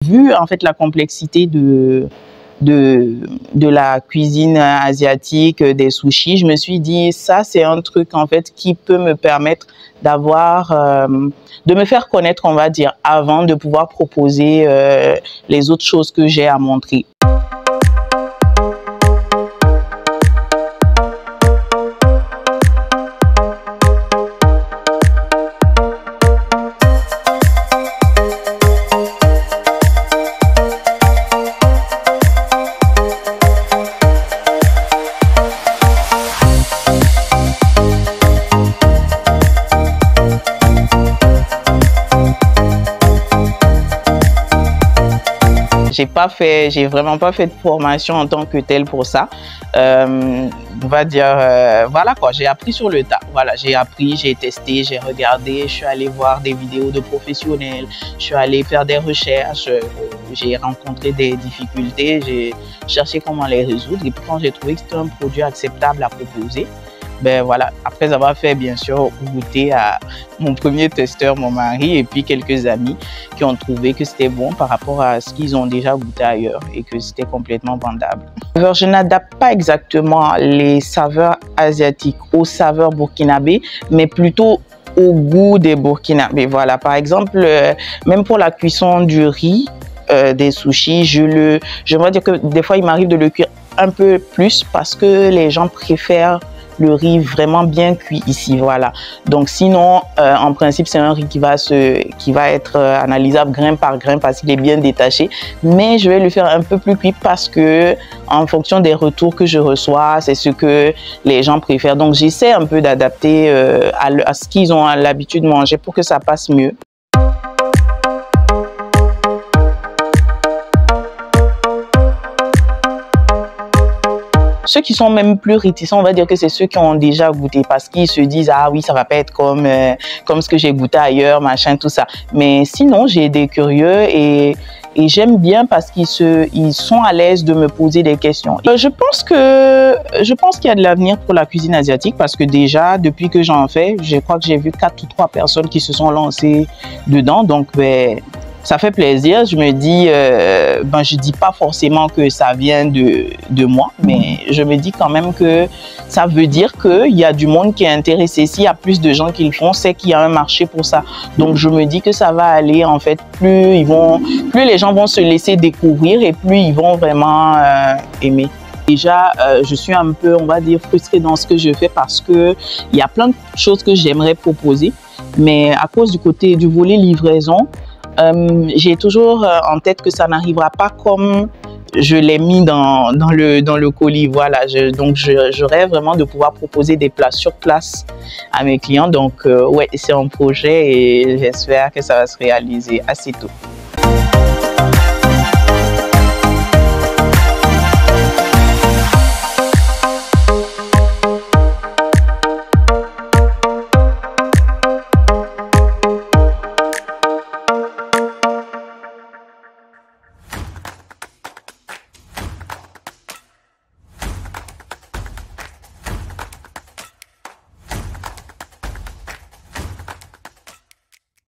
vu en fait la complexité de la cuisine asiatique, des sushis, je me suis dit, ça, c'est un truc, en fait, qui peut me permettre d'avoir, de me faire connaître, on va dire, avant de pouvoir proposer les autres choses que j'ai à montrer. J'ai vraiment pas fait de formation en tant que telle pour ça. On va dire, voilà quoi, j'ai appris sur le tas. Voilà, j'ai appris, j'ai testé, j'ai regardé, je suis allée voir des vidéos de professionnels, je suis allée faire des recherches, j'ai rencontré des difficultés, j'ai cherché comment les résoudre. Et puis quand j'ai trouvé que c'était un produit acceptable à proposer, ben voilà, après avoir fait bien sûr goûter à mon premier testeur, mon mari, et puis quelques amis qui ont trouvé que c'était bon par rapport à ce qu'ils ont déjà goûté ailleurs et que c'était complètement vendable. Alors, je n'adapte pas exactement les saveurs asiatiques aux saveurs burkinabées, mais plutôt au goût des burkinabés. Voilà, par exemple, même pour la cuisson du riz, des sushis, je vais dire que des fois il m'arrive de le cuire un peu plus parce que les gens préfèrent le riz vraiment bien cuit ici, voilà. Donc sinon, en principe, c'est un riz qui va être analysable grain par grain parce qu'il est bien détaché. Mais je vais le faire un peu plus cuit parce que, en fonction des retours que je reçois, c'est ce que les gens préfèrent. Donc j'essaie un peu d'adapter à ce qu'ils ont l'habitude de manger pour que ça passe mieux. Ceux qui sont même plus réticents, on va dire que c'est ceux qui ont déjà goûté parce qu'ils se disent « Ah oui, ça va pas être comme ce que j'ai goûté ailleurs, machin, tout ça. » Mais sinon, j'ai des curieux et j'aime bien parce qu'ils sont à l'aise de me poser des questions. Je pense qu'il y a de l'avenir pour la cuisine asiatique parce que déjà, depuis que j'en fais, je crois que j'ai vu 4 ou 3 personnes qui se sont lancées dedans. Donc, ben, ça fait plaisir. Je me dis, je dis pas forcément que ça vient de moi, mais je me dis quand même que ça veut dire qu'il y a du monde qui est intéressé. S'il y a plus de gens qui le font, c'est qu'il y a un marché pour ça. Donc, je me dis que ça va aller, en fait, plus les gens vont se laisser découvrir et plus ils vont vraiment aimer. Déjà, je suis un peu, on va dire, frustrée dans ce que je fais parce que il y a plein de choses que j'aimerais proposer, mais à cause du volet livraison, j'ai toujours en tête que ça n'arrivera pas comme je l'ai mis dans le colis. Voilà, donc je rêve vraiment de pouvoir proposer des plats sur place à mes clients. Donc, ouais, c'est un projet et j'espère que ça va se réaliser assez tôt.